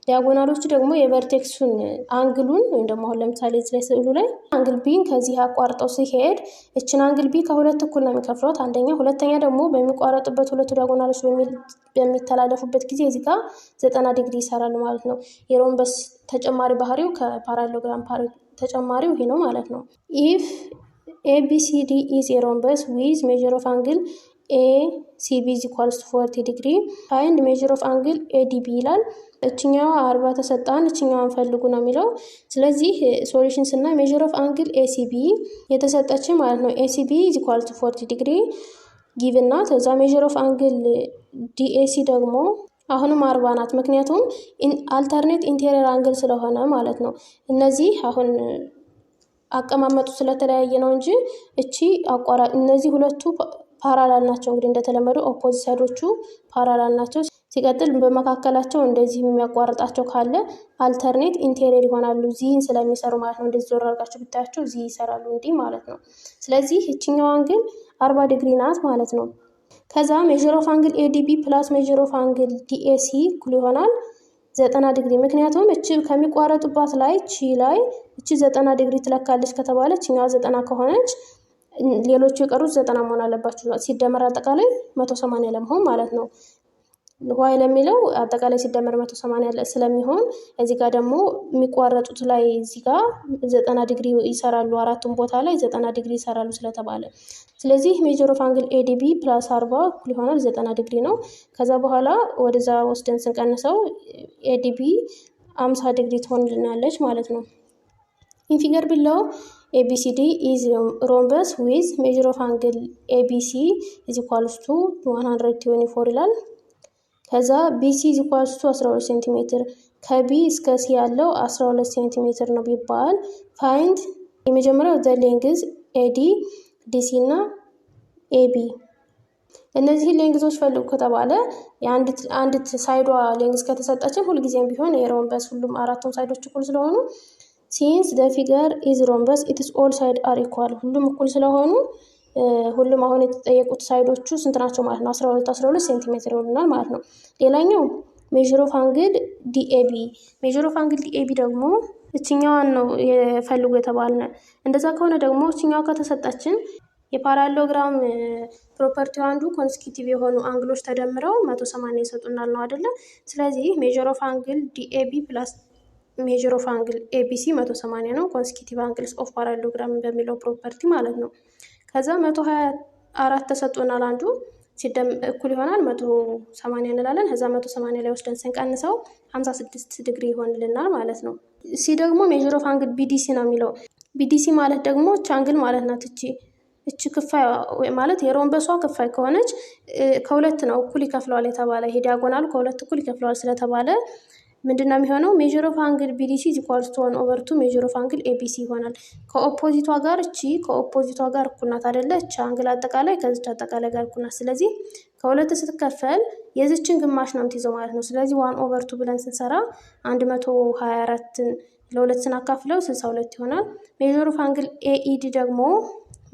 ዲያጎናሎቹ ደግሞ የቨርቴክሱን አንግሉን ወይም ደግሞ አሁን ለምሳሌ እዚህ ላይ ስዕሉ ላይ አንግል ቢን ከዚህ አቋርጠው ሲሄድ እችን አንግል ቢ ከሁለት እኩል ነው የሚከፍሉት አንደኛ። ሁለተኛ ደግሞ በሚቋረጥበት ሁለቱ ዲያጎናሎች በሚተላለፉበት ጊዜ እዚህ ጋር 90 ዲግሪ ይሰራሉ ማለት ነው። የሮምበስ ተጨማሪ ባህሪው ከፓራሎግራም ተጨማሪው ይሄ ነው ማለት ነው። if ABCD is a rhombus with measure of angle ACB is equals to 40 degree find measure of angle ADB ይላል። እችኛዋ 40 ተሰጣን፣ እችኛዋን ፈልጉ ነው የሚለው። ስለዚህ ሶሉሽን ስናይ measure of angle ACB የተሰጠች ማለት ነው። ACB is equals to 40 degree given ናት። እዛ measure of angle DAC ደግሞ አሁንም 40 ናት። ምክንያቱም alternate interior angle ስለሆነ ማለት ነው። እነዚህ አሁን አቀማመጡ ስለተለያየ ነው እንጂ እቺ አቋራጭ እነዚህ ሁለቱ ፓራላል ናቸው። እንግዲህ እንደተለመደው ኦፖዚት ሳይዶቹ ፓራላል ናቸው። ሲቀጥል በመካከላቸው እንደዚህ የሚያቋርጣቸው ካለ አልተርኔት ኢንቴሪየር ይሆናሉ። ዚህን ስለሚሰሩ ማለት ነው። እንደዚህ ዞር አድርጋችሁ ብታያቸው ዚህ ይሰራሉ እንዲህ ማለት ነው። ስለዚህ እቺኛው አንግል 40 ዲግሪ ናት ማለት ነው። ከዛ ሜዥር ኦፍ አንግል ADB ፕላስ ሜዥር ኦፍ አንግል DAC እኩል ይሆናል 90 ዲግሪ። ምክንያቱም እቺ ከሚቋረጡባት ላይ እቺ 90 ዲግሪ ትለካለች ከተባለች እኛው 90 ከሆነች ሌሎቹ የቀሩት 90 መሆን አለባቸው። ሲደመር አጠቃላይ 180 ለመሆን ማለት ነው። ዋይ ለሚለው አጠቃላይ ሲደመር 180 ስለሚሆን እዚህ ጋር ደግሞ የሚቋረጡት ላይ እዚህ ጋር 90 ዲግሪ ይሰራሉ። አራቱም ቦታ ላይ 90 ዲግሪ ይሰራሉ ስለተባለ ስለዚህ ሜጀር ኦፍ አንግል ኤዲቢ ፕላስ 40 እኩል ይሆናል 90 ዲግሪ ነው። ከዛ በኋላ ወደዛ ወስደን ስንቀንሰው ኤዲቢ 50 ዲግሪ ትሆንልናለች ማለት ነው። ኢን ፊገር ቢለው ABCD is rhombus with measure of angle ABC is equals to 124 ይላል። ከዛ BC is equals to 12 ሴንቲሜትር ከቢ እስከ ሲ ያለው 12 ሴንቲሜትር ነው ቢባል ፋይንድ የመጀመሪያው the length AD DC እና AB እነዚህ ሌንግዞች ፈልጉ ከተባለ አንዲት ሳይዷ ሌንግዝ ከተሰጠችን ሁልጊዜም ቢሆን የሮምበስ ሁሉም አራቱም ሳይዶች እኩል ስለሆኑ since the figure is rhombus its all side are equal ሁሉም እኩል ስለሆኑ ሁሉም አሁን የተጠየቁት ሳይዶቹ ስንት ናቸው ማለት ነው 12 ሴንቲሜትር ይሆናል ማለት ነው። ሌላኛው measure of angle DAB measure of angle DAB ደግሞ እችኛዋን ነው የፈልጉ የተባልነ እንደዛ ከሆነ ደግሞ እችኛዋ ከተሰጣችን የፓራሎግራም ፕሮፐርቲው አንዱ ኮንስኪቲቭ የሆኑ አንግሎች ተደምረው 180 ይሰጡናል ነው አይደለ? ስለዚህ measure of angle DAB plus measure of angle ABC 180 ነው ኮንስኪቲቭ አንግልስ ኦፍ ፓራሎግራም በሚለው ፕሮፐርቲ ማለት ነው። ከዛ 124 ተሰጡናል አንዱ ሲደም እኩል ይሆናል 180 እንላለን። ከዛ 180 ላይ ወስደን ስንቀንሰው 56 ዲግሪ ይሆንልናል ማለት ነው። ሲ ደግሞ measure of angle BDC ነው የሚለው BDC ማለት ደግሞ አንግል ማለት ናት። እቺ ክፋይ ማለት የሮምበሷ ክፋይ ከሆነች ከሁለት ነው እኩል ይከፍለዋል የተባለ ይሄ ዲያጎናሉ ከሁለት እኩል ይከፍለዋል ስለተባለ ምንድነው የሚሆነው measure of angle BDC is equals to 1/2 measure of angle ABC ይሆናል። ከኦፖዚቷ ጋር ከኦፖዚቷ ጋር እኩል ናት አይደለ? እቺ አንግል አጠቃላይ ከዚች አጠቃላይ ጋር እኩል ናት። ስለዚህ ከሁለት ስትከፈል የዚችን ግማሽ ነው የምትይዘው ማለት ነው። ስለዚህ 1/2 ብለን ስንሰራ 124ን ለሁለት ስናካፍለው 62 ይሆናል። measure of angle AED ደግሞ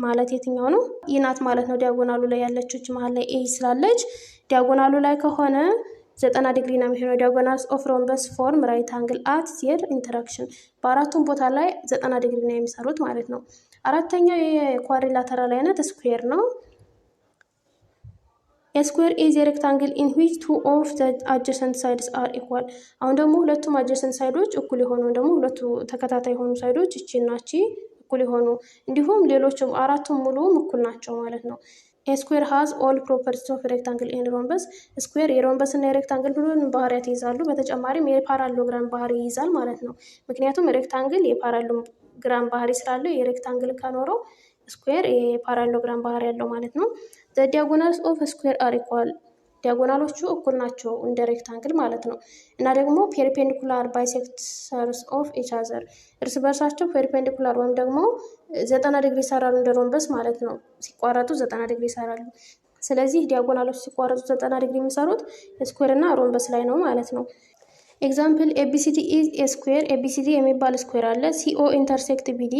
ማለት የትኛው ነው? ይናት ማለት ነው። ዲያጎናሉ ላይ ያለችው እቺ መሃል ላይ ኤ ስላለች ዲያጎናሉ ላይ ከሆነ 90 ዲግሪ ነው የሚሆነው። ዲያጎናልስ ኦፍ ሮምበስ ፎርም ራይት አንግል አት ዜር ኢንተራክሽን በአራቱም ቦታ ላይ 90 ዲግሪ ነው የሚሰሩት ማለት ነው። አራተኛው የኳድሪላተራል አይነት ስኩዌር ነው። A square is a rectangle in which two of the adjacent sides are equal አሁን ደግሞ ሁለቱም adjacent ሳይዶች እኩል የሆኑ ደግሞ ሁለቱ ተከታታይ የሆኑ ሳይዶች እቺ እና እቺ እኩል የሆኑ እንዲሁም ሌሎችም አራቱም ሙሉም እኩል ናቸው ማለት ነው። A square has all properties of rectangle and rhombus ስኩዌር የሮምበስ እና የሬክታንግል ሁሉንም ባህሪያት ይይዛሉ። በተጨማሪም የፓራሎግራም ባህሪ ይይዛል ማለት ነው። ምክንያቱም ሬክታንግል የፓራሎግራም ባህሪ ስላለው የሬክታንግል ከኖረው ስኩዌር የፓራሎግራም ባህሪ ያለው ማለት ነው። the diagonals of a square are equal ዲያጎናሎቹ እኩል ናቸው እንደ ሬክታንግል ማለት ነው። እና ደግሞ ፐርፔንዲኩላር ባይሴክተርስ ኦፍ ኢች አዘር እርስ በርሳቸው ፐርፔንዲኩላር ወይም ደግሞ 90 ዲግሪ ይሰራሉ እንደ ሮምበስ ማለት ነው። ሲቋረጡ 90 ዲግሪ ይሰራሉ። ስለዚህ ዲያጎናሎቹ ሲቋረጡ 90 ዲግሪ የሚሰሩት ስኩዌር እና ሮምበስ ላይ ነው ማለት ነው። ኤግዛምፕል ABCD is a square ABCD የሚባል ስኩዌር አለ። CO ኢንተርሴክት BD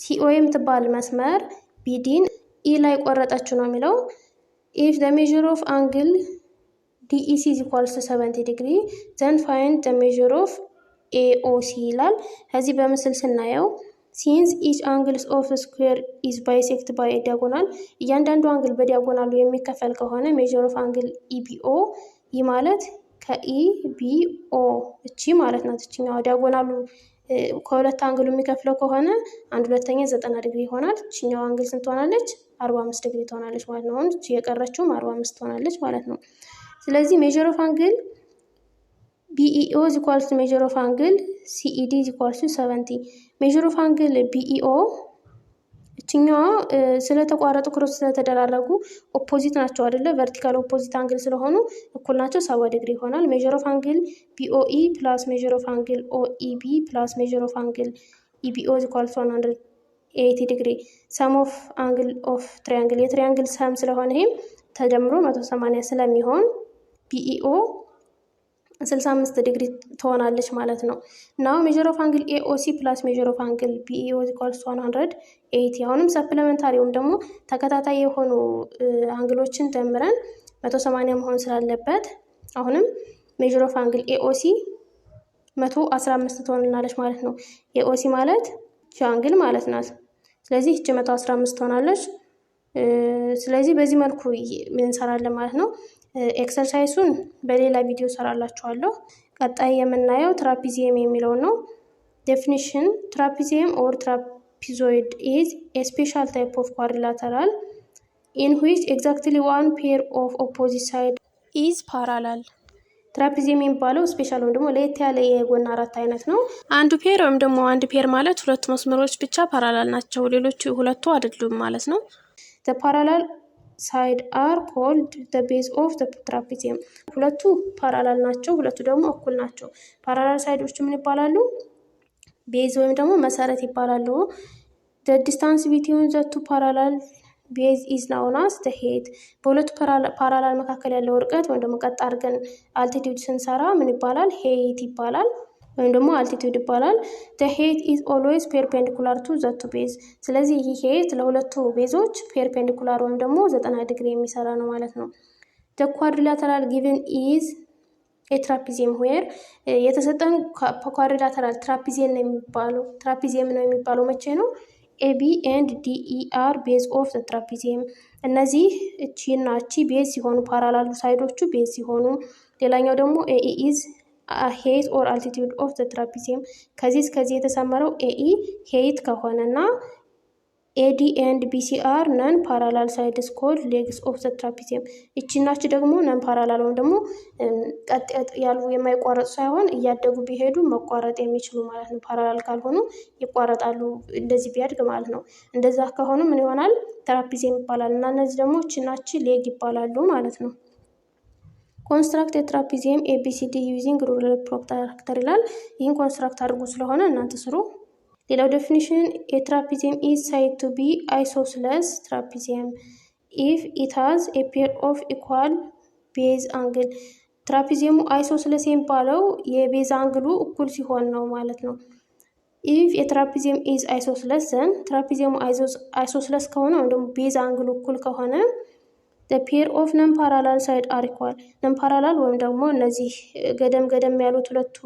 CO የምትባል መስመር BDን E ላይ ቆረጠችው ነው የሚለው። if the measure of angle DEC is equals to 70 degree then find the measure of AOC ይላል። ከዚህ በምስል ስናየው since each angles of a square is bisected by a diagonal እያንዳንዱ አንግል በዲያጎናሉ የሚከፈል ከሆነ measure of angle EBO ይህ ማለት ከኢቢኦ እቺ ማለት ናት። እቺኛው ዲያጎናሉ ከሁለት አንግሉ የሚከፍለው ከሆነ 1/2 90 ዲግሪ ይሆናል። እቺኛው አንግል ስንት ትሆናለች? 45 ዲግሪ ትሆናለች ማለት ነው። እቺ የቀረችውም 45 ትሆናለች ማለት ነው። ስለዚህ measure of angle BEO is equals to measure of angle CED is equals to 70 measure of angle BEO እቺኛዋ ስለተቋረጡ ክሮስ ስለተደራረጉ ኦፖዚት ናቸው አይደለ? ቨርቲካል ኦፖዚት አንግል ስለሆኑ እኩል ናቸው 70 ዲግሪ ይሆናል። measure of angle BOE plus measure of angle OEB plus measure of angle EBO is equals to 180 ዲግሪ sum of angle of triangle የትሪያንግል ሰም ስለሆነ ይሄም ተደምሮ 180 ስለሚሆን BEO 65 ዲግሪ ትሆናለች ማለት ነው። now measure of angle AOC plus measure of angle BEO is equals to 180 አሁንም ሰፕሊመንታሪውም ደግሞ ተከታታይ የሆኑ አንግሎችን ደምረን 180 መሆን ስላለበት አሁንም measure of angle AOC 115 ትሆናለች ማለት ነው። AOC ማለት አንግል ማለት ናት። ስለዚህ እቺ 115 ትሆናለች። ስለዚህ በዚህ መልኩ ምን እንሰራለን ማለት ነው። ኤክሰርሳይሱን በሌላ ቪዲዮ ሰራላችኋለሁ። ቀጣይ የምናየው ትራፒዚየም የሚለው ነው። ዴፊኒሽን ትራፒዚየም ኦር ትራፒዞይድ ኢዝ ኤ ስፔሻል ታይፕ ኦፍ ኳድሪላተራል ኢን ዊች ኤግዛክትሊ ዋን ፔር ኦፍ ኦፖዚት ሳይድ ኢዝ ፓራላል። ትራፒዚየም የሚባለው ስፔሻል ወይም ደግሞ ለየት ያለ የጎን አራት አይነት ነው። አንዱ ፔር ወይም ደግሞ አንድ ፔር ማለት ሁለቱ መስመሮች ብቻ ፓራላል ናቸው፣ ሌሎቹ ሁለቱ አይደሉም ማለት ነው። ፓራላል ሳይድ አር ኮልድ ቤዝ ኦፍ ትራፒዚየም። ሁለቱ ፓራላል ናቸው፣ ሁለቱ ደግሞ እኩል ናቸው። ፓራላል ሳይዶች ምን ይባላሉ? ቤዝ ወይም ደግሞ መሰረት ይባላሉ። ዲስታንስ ቢትዊን ዘ ቱ ፓራላል ቤዝ ኢዝ ናውን አስ ዘ ሄድ። በሁለቱ ፓራላል መካከል ያለው ርቀት ወይም ደግሞ ቀጥ አድርገን አልቲቲዩድ ስንሰራ ምን ይባላል? ሄይት ይባላል ወይም ደግሞ አልቲቲዩድ ይባላል። ዘ ሄድ ኢዝ ኦልዌይስ ፔርፔንዲኩላር ቱ ዘ ቱ ቤዝ። ስለዚህ ይህ ሄድ ለሁለቱ ቤዞች ፔርፔንዲኩላር ወይም ደግሞ 90 ዲግሪ የሚሰራ ነው ማለት ነው። ዘ ኳድሪላተራል ጊቭን ኢዝ የትራፒዚየም ዌር የተሰጠን ኳድሪላተራል ትራፒዚየም ነው የሚባለው መቼ ነው? ኤቢ ኤንድ ዲኢ አር ቤዝ ኦፍ ዘ ትራፒዚየም። እነዚህ እቺ እና እቺ ቤዝ ሲሆኑ ፓራላሉ ሳይዶቹ ቤዝ ሲሆኑ፣ ሌላኛው ደግሞ ኤኢ ኢዝ ሄይት ኦር አልቲቲዩድ ኦፍ ዘ ትራፒዚየም። ከዚህ እስከዚህ የተሰመረው ኤኢ ሄይት ከሆነ እና ኤዲ ኤንድ ቢሲአር ነን ፓራላል ሳይድስ ኮልድ ሌግስ ኦፍ ዘ ትራፒዚየም። እቺናች ደግሞ ነን ፓራላል ወይም ደግሞ ቀጥ ያሉ የማይቋረጡ ሳይሆን እያደጉ ቢሄዱ መቋረጥ የሚችሉ ማለት ነው። ፓራላል ካልሆኑ ይቋረጣሉ፣ እንደዚህ ቢያድግ ማለት ነው። እንደዛ ከሆኑ ምን ይሆናል? ትራፒዚየም ይባላል። እና እነዚህ ደግሞ እቺናች ሌግ ይባላሉ ማለት ነው። ኮንስትራክት የትራፒዚየም ኤቢሲዲ ዩዚንግ ሩለር ፕሮትራክተር ይላል። ይህን ኮንስትራክት አድርጉ ስለሆነ እናንተ ስሩ። ሌላው ዴፊኒሽን የትራፒዚየም ኢዝ ሳይድ ቱ ቢ አይሶስለስ ትራፒዚየም ኢፍ ኢት ሃዝ ኤ ፔር ኦፍ ኢኳል ቤዝ አንግል። ትራፒዚየሙ አይሶስለስ የሚባለው የቤዝ አንግሉ እኩል ሲሆን ነው ማለት ነው። ኢፍ የትራፒዚየም ኢዝ አይሶስለስ ዘን ትራፒዚየሙ አይሶስለስ ከሆነ ወይም ደግሞ ቤዝ አንግሉ እኩል ከሆነ ፔር ኦፍ ነን ፓራላል ሳይድ አር ኢኳል። ነን ፓራላል ወይም ደግሞ እነዚህ ገደም ያሉት ሁለቱ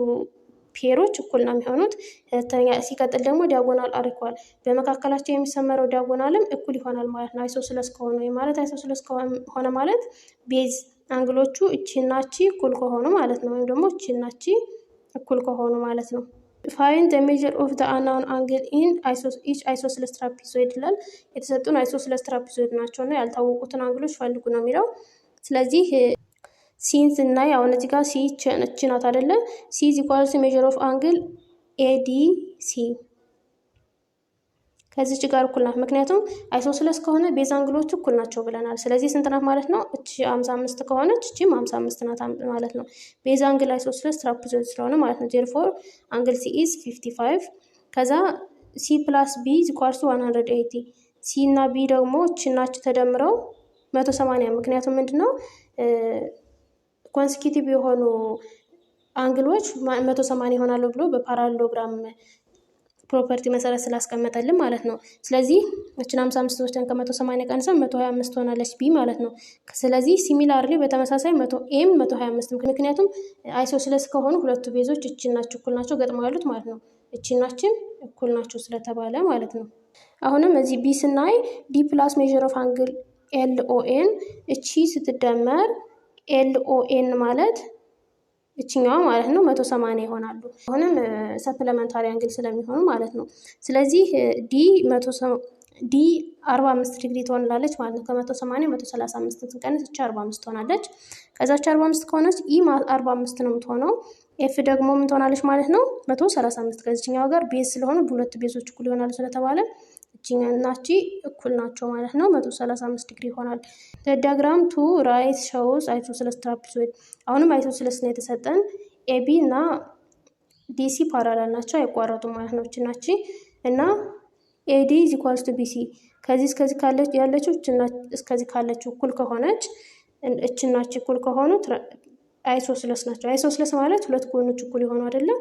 ፔሮች እኩል ነው የሚሆኑት። ሲቀጥል ደግሞ ዲያጎናል አር ኢኳል። በመካከላቸው የሚሰመረው ዲያጎናልም እኩል ይሆናል ማለት ነው። አይሶስለስ ከሆኑ ማለት አይሶስለስ ሆነ ማለት ቤዝ አንግሎቹ እቺናቺ እኩል ከሆኑ ማለት ነው። ወይም ደግሞ እቺናቺ እኩል ከሆኑ ማለት ነው። ፋይንድ ዘ ሜጀር ኦፍ ዘ አንናውን አንግል ኢን ኢች አይሶስለስ ትራፒዞይድ ይላል። የተሰጡን አይሶስለስ ትራፒዞይድ ናቸው እና ያልታወቁትን አንግሎች ፈልጉ ነው የሚለው። ስለዚህ ሲን ስናይ አሁን እዚህ ጋር ሲ እቺ ናት አይደለ? ሲ ኢዝ ኢኳልስ ሜጀር ኦፍ አንግል ኤዲ ሲ ከዚች ጋር እኩል ናት። ምክንያቱም አይሶስለስ ከሆነ ቤዝ አንግሎቹ እኩል ናቸው ብለናል። ስለዚህ ስንት ናት ማለት ነው? እቺ 55 ከሆነች እቺም 55 ናት ማለት ነው። ቤዝ አንግል አይሶስለስ ትራፒዞይድ ስለሆነ ማለት ነው። ዜርፎር አንግል ሲ ኢዝ 55። ከዛ ሲ ፕላስ ቢ ኢዝ ኢኳልስ 180። ሲ እና ቢ ደግሞ እቺናች ተደምረው 180። ምክንያቱም ምንድነው ኮንስኪቲቭ የሆኑ አንግሎች 180 ይሆናሉ ብሎ በፓራሎግራም ፕሮፐርቲ መሰረት ስላስቀመጠልን ማለት ነው። ስለዚህ እችን 55 ወስደን ከ180 ቀንሰን 125 ሆናለች ቢ ማለት ነው። ስለዚህ ሲሚላርሊ በተመሳሳይ 125 ምክንያቱም አይሶስለስ ከሆኑ ሁለቱ ቤዞች እችናቸው እኩል ናቸው ገጥመው ያሉት ማለት ነው። እችናችን እኩል ናቸው ስለተባለ ማለት ነው። አሁንም እዚህ ቢ ስናይ ዲ ፕላስ ሜዥር ኦፍ አንግል ኤልኦኤን እቺ ስትደመር ኤልኦኤን ማለት እችኛዋ ማለት ነው 180 ይሆናሉ። አሁንም ሰፕለመንታሪ አንግል ስለሚሆኑ ማለት ነው። ስለዚህ ዲ 45 ዲግሪ ትሆናለች ማለት ነው። ከ180 135 ስንቀንስ እቺ 45 ትሆናለች። ከዛች 45 ከሆነች ኢ 45 ነው የምትሆነው። ኤፍ ደግሞ ምን ትሆናለች ማለት ነው 135። ከዚህኛው ጋር ቤዝ ስለሆነ ሁለት ቤዞች እኩል ይሆናሉ ስለተባለ እቺኛና እቺ እኩል ናቸው ማለት ነው። 135 ዲግሪ ይሆናል። ዲያግራም ቱ ራይት ሾውስ አይሶስለስ ትራፒዞይድ። አሁንም አይሶስለስ ነው የተሰጠን። ኤቢ እና ዲሲ ፓራላል ናቸው አይቋረጡም ማለት ነው። እቺናቺ እና ኤዲ ኢዝ ኢኳልስ ቱ ቢሲ ከዚህ እስከዚህ ካለች ያለችው እስከዚህ ካለችው እኩል ከሆነች እቺናቺ እኩል ከሆኑ አይሶስለስ ናቸው። አይሶስለስ ማለት ሁለት ጎኖች እኩል የሆኑ አይደለም።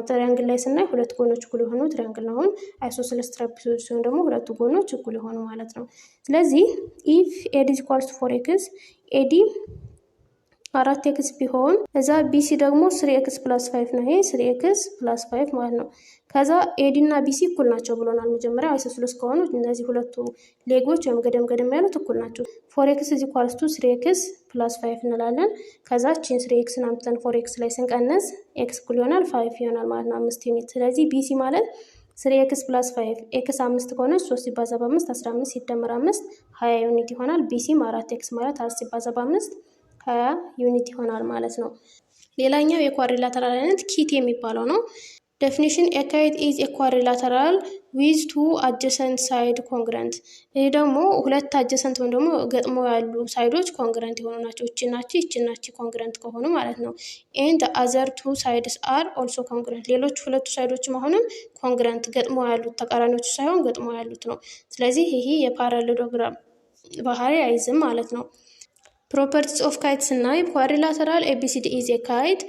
ትሪያንግል ላይ ስናይ ሁለት ጎኖች እኩል የሆኑ ትሪያንግል ነው። አሁን አይሶስለስ ትራፒዞይድ ሲሆን ደግሞ ሁለቱ ጎኖች እኩል የሆኑ ማለት ነው። ስለዚህ ኢፍ ኤዲ ኢዝ ኢኳልስ ቱ 4x ኤዲ 4x ቢሆን እዛ ቢሲ ደግሞ 3x + 5 ነው። ይሄ 3x + 5 ማለት ነው። ከዛ ኤዲ እና ቢሲ እኩል ናቸው ብሎናል መጀመሪያ። አይሶስሉስ ከሆኑ እነዚህ ሁለቱ ሌጎች ወይም ገደም ያሉት እኩል ናቸው። 4x = 3x + 5 እንላለን። ከዛ ቺን 3x አምጥተን 4x ላይ ስንቀንስ x እኩል ይሆናል 5 ይሆናል ማለት ነው፣ 5 ዩኒት። ስለዚህ ቢሲ ማለት 3x + 5 x 5 ከሆነ 3 ሲባዛ በ5 15 ሲደመር 5 20 ዩኒት ይሆናል። ቢሲም 4x ማለት 4 ሲባዛ በ5 20 ዩኒት ይሆናል ማለት ነው። ሌላኛው የኳድሪላተራል አይነት ኪት የሚባለው ነው። ዴፊኒሽን ኤ ካይት ኢዝ ኤ ኳድሪላተራል ዊዝ ቱ አጀሰንት ሳይድ ኮንግረንት። ይህ ደግሞ ሁለት አጀሰንት ወይም ደግሞ ገጥሞ ያሉ ሳይዶች ኮንግረንት የሆኑ ናቸው። እቺናቺ ኮንግረንት ከሆኑ ማለት ነው። ኤንድ አዘር ቱ ሳይድስ አር ኦልሶ ኮንግረንት። ሌሎች ሁለቱ ሳይዶችም አሁንም ኮንግረንት ገጥሞ ያሉት ተቃራኒዎቹ ሳይሆን ገጥሞ ያሉት ነው። ስለዚህ ይሄ የፓራሌሎግራም ባህሪ አይዝም ማለት ነው። ፕሮፐርቲስ ኦፍ ካይት ስናይ ኳድሪላተራል ኤቢሲዲ ኢዝ ኤ ካይት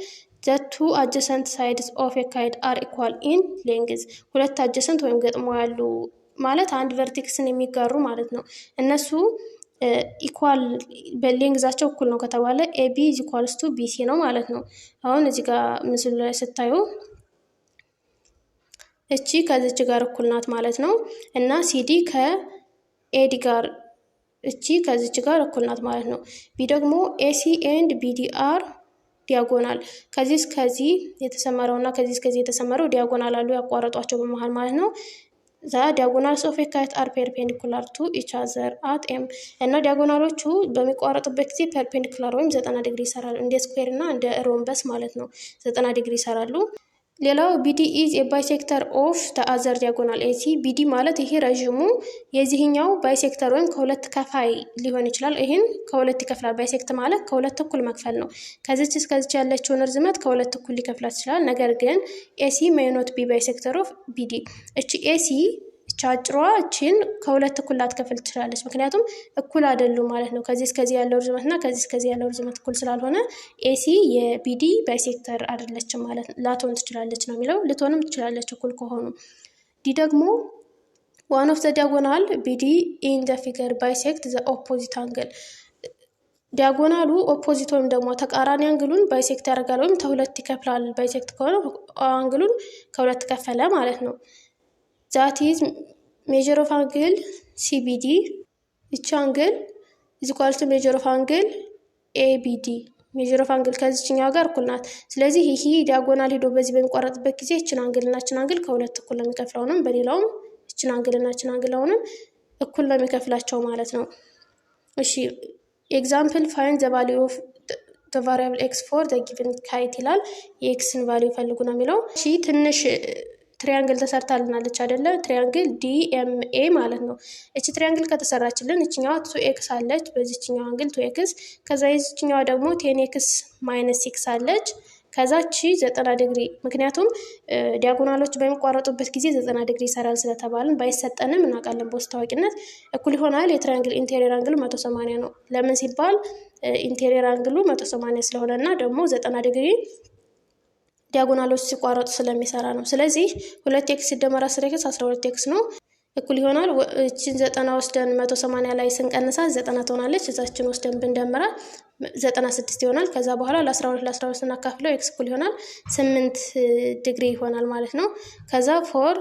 the two adjacent sides of a kite are equal in length። ሁለት አጀሰንት ወይም ገጥሞ ያሉ ማለት አንድ ቨርቴክስን የሚጋሩ ማለት ነው። እነሱ ኢኳል በሌንግዛቸው እኩል ነው ከተባለ ኤቢ ኢዝ ኢኳልስ ቱ ቢሲ ነው ማለት ነው። አሁን እዚህ ጋር ምስሉ ላይ ስታዩ እቺ ከዚች ጋር እኩል ናት ማለት ነው እና ሲዲ ከኤዲ ጋር እቺ ከዚች ጋር እኩል ናት ማለት ነው። ቢ ደግሞ ኤሲ ኤንድ ቢዲ አር ዲያጎናል። ከዚህ እስከዚህ የተሰመረው እና ከዚህ እስከዚህ የተሰመረው ዲያጎናል አሉ ያቋረጧቸው በመሃል ማለት ነው። ዛ ዲያጎናልስ ኦፍ ኤ ካይት አር ፐርፔንዲኩላር ቱ ኢች አዘር አት ኤም። እና ዲያጎናሎቹ በሚቋረጡበት ጊዜ ፐርፔንዲኩላር ወይም 90 ዲግሪ ይሰራሉ። እንደ ስኩዌር እና እንደ ሮምበስ ማለት ነው 90 ዲግሪ ይሰራሉ። ሌላው ቢዲ ኢዝ ኤ ባይሴክተር ኦፍ ደ አዘር ዲያጎናል ኤሲ። ቢዲ ማለት ይሄ ረዥሙ የዚህኛው ባይሴክተር ወይም ከሁለት ከፋይ ሊሆን ይችላል። ይህን ከሁለት ይከፍላል። ባይሴክት ማለት ከሁለት እኩል መክፈል ነው። ከዚች እስከዚች ያለችውን ርዝመት ከሁለት እኩል ሊከፍላት ይችላል። ነገር ግን ኤሲ ሜይ ኖት ቢ ባይሴክተር ኦፍ ቢዲ። እቺ ኤሲ ቻጭሯ እቺን ከሁለት እኩል ላትከፍል ትችላለች። ምክንያቱም እኩል አይደሉም ማለት ነው። ከዚህ እስከዚህ ያለው ርዝመት እና ከዚህ እስከዚህ ያለው ርዝመት እኩል ስላልሆነ ኤሲ የቢዲ ባይሴክተር አይደለችም ማለት ላትሆን ትችላለች ነው የሚለው። ልትሆንም ትችላለች እኩል ከሆኑ። ዲ ደግሞ ዋን ኦፍ ዘ ዲያጎናል ቢዲ ኢን ዘ ፊገር ባይሴክት ዘ ኦፖዚት አንግል። ዲያጎናሉ ኦፖዚት ወይም ደግሞ ተቃራኒ አንግሉን ባይሴክት ያደርጋል ወይም ከሁለት ይከፍላል። ባይሴክት ከሆነ አንግሉን ከሁለት ከፈለ ማለት ነው። ዛት ኢዝ ሜጀር ኦፍ አንግል ሲቢዲ። ይቺ አንግል ኢዝ ኢኳል ቱ ሜጀር ኦፍ አንግል ኤቢዲ። ሜጀር ኦፍ አንግል ከዚችኛው ጋር እኩል ናት። ስለዚህ ይሄ ዲያጎናል ሄዶ በዚህ በሚቋረጥበት ጊዜ ይችን አንግል እና ይችን አንግል ከሁለት እኩል ነው የሚከፍለውንም፣ በሌላውም ይችን አንግል እና ይችን አንግል አሁንም እኩል ነው የሚከፍላቸው ማለት ነው። እሺ ኤግዛምፕል ፋይንድ ዘ ቫልዩ ኦፍ ዘ ቫሪያብል ኤክስ ፎር ዘ ጊቨን ካይት ይላል። የኤክስን ቫልዩ ፈልጉ ነው የሚለው። እሺ ትንሽ ትሪያንግል ተሰርታልናለች አይደለ? ትሪያንግል ዲኤምኤ ማለት ነው። እቺ ትሪያንግል ከተሰራችልን እችኛዋ 2ኤክስ አለች፣ በዚህኛው አንግል 2ኤክስ፣ ከዛ የዚህኛዋ ደግሞ 10ኤክስ ማይነስ 6 አለች። ከዛቺ 90 ዲግሪ፣ ምክንያቱም ዲያጎናሎች በሚቋረጡበት ጊዜ 90 ዲግሪ ይሰራል ስለተባልን ባይሰጠንም እናውቃለን በውስጥ ታዋቂነት እኩል ይሆናል። የትሪያንግል ኢንቴሪየር አንግል 180 ነው። ለምን ሲባል ኢንቴሪየር አንግሉ 180 ስለሆነ እና ደግሞ 90 ዲግሪ ዲያጎናሎች ሲቋረጡ ስለሚሰራ ነው። ስለዚህ 2ኤክስ ሲደመር 10ኤክስ 12ኤክስ ነው እኩል ይሆናል። እቺን 90 ወስደን 180 ላይ ስንቀንሳት 90 ትሆናለች። እዛችን ወስደን ብንደምራት 96 ይሆናል። ከዛ በኋላ ለ12 ስናካፍለው ኤክስ እኩል ይሆናል 8 ዲግሪ ይሆናል ማለት ነው። ከዛ ፎር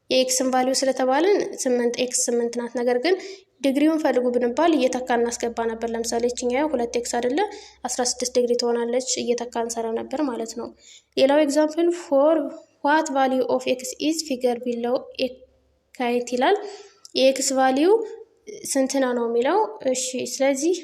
የኤክስን ቫልዩ ስለተባልን 8ኤክስ 8 ናት። ነገር ግን ዲግሪውን ፈልጉ ብንባል እየተካ እናስገባ ነበር። ለምሳሌ እችኛው 2ኤክስ አይደለ 16 ዲግሪ ትሆናለች፣ እየተካ እንሰራ ነበር ማለት ነው። ሌላው ኤግዛምፕል ፎር ዋት ቫልዩ ኦፍ ኤክስ ኢዝ ፊገር ቢለው ካይት ይላል። የኤክስ ቫልዩ ስንት ነው የሚለው። እሺ ስለዚህ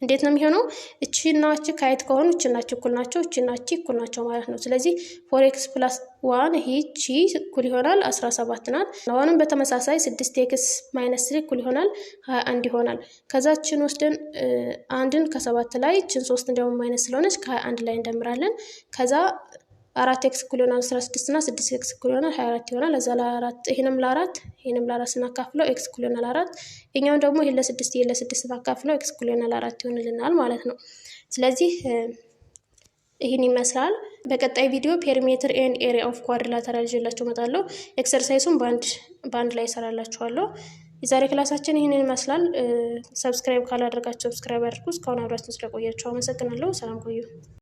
እንዴት ነው የሚሆነው? እቺና እቺ ካይት ከሆኑ እቺና እቺ እኩል ናቸው፣ እቺና እቺ እኩል ናቸው ማለት ነው። ስለዚህ 4x + 1 ይቺ እኩል ይሆናል 17 ናት። አሁንም በተመሳሳይ 6x - 3 እኩል ይሆናል 21 ይሆናል። ከዛ እቺን ወስደን አንድን ከ7 ላይ እቺን 3 እንደውም ማይነስ ስለሆነች ከ21 ላይ እንደምራለን። ከዛ 4x እኩል ይሆናል 16 እና 6x እኩል ይሆናል 24 ይሆናል። እዛ ለ4 ይሄንም ለ4 ስናካፍለው x እኩል ይሆናል 4። እኛውን ደግሞ ይሄን ለ6 ስናካፍለው x እኩል ይሆናል 4 ይሆንልናል ማለት ነው። ስለዚህ ይሄን ይመስላል። በቀጣይ ቪዲዮ ፔሪሜትር ኤንድ ኤሪያ ኦፍ ኳድሪላተራል ይዤላችሁ እመጣለሁ። ኤክሰርሳይሱን በአንድ ላይ እሰራላችኋለሁ። የዛሬ ክላሳችን ይህንን ይመስላል። ሰብስክራይብ ካላደረጋችሁ ሰብስክራይብ አድርጉ። እስካሁን አብራችሁን ስለቆያችሁ አመሰግናለሁ። ሰላም ቆዩ።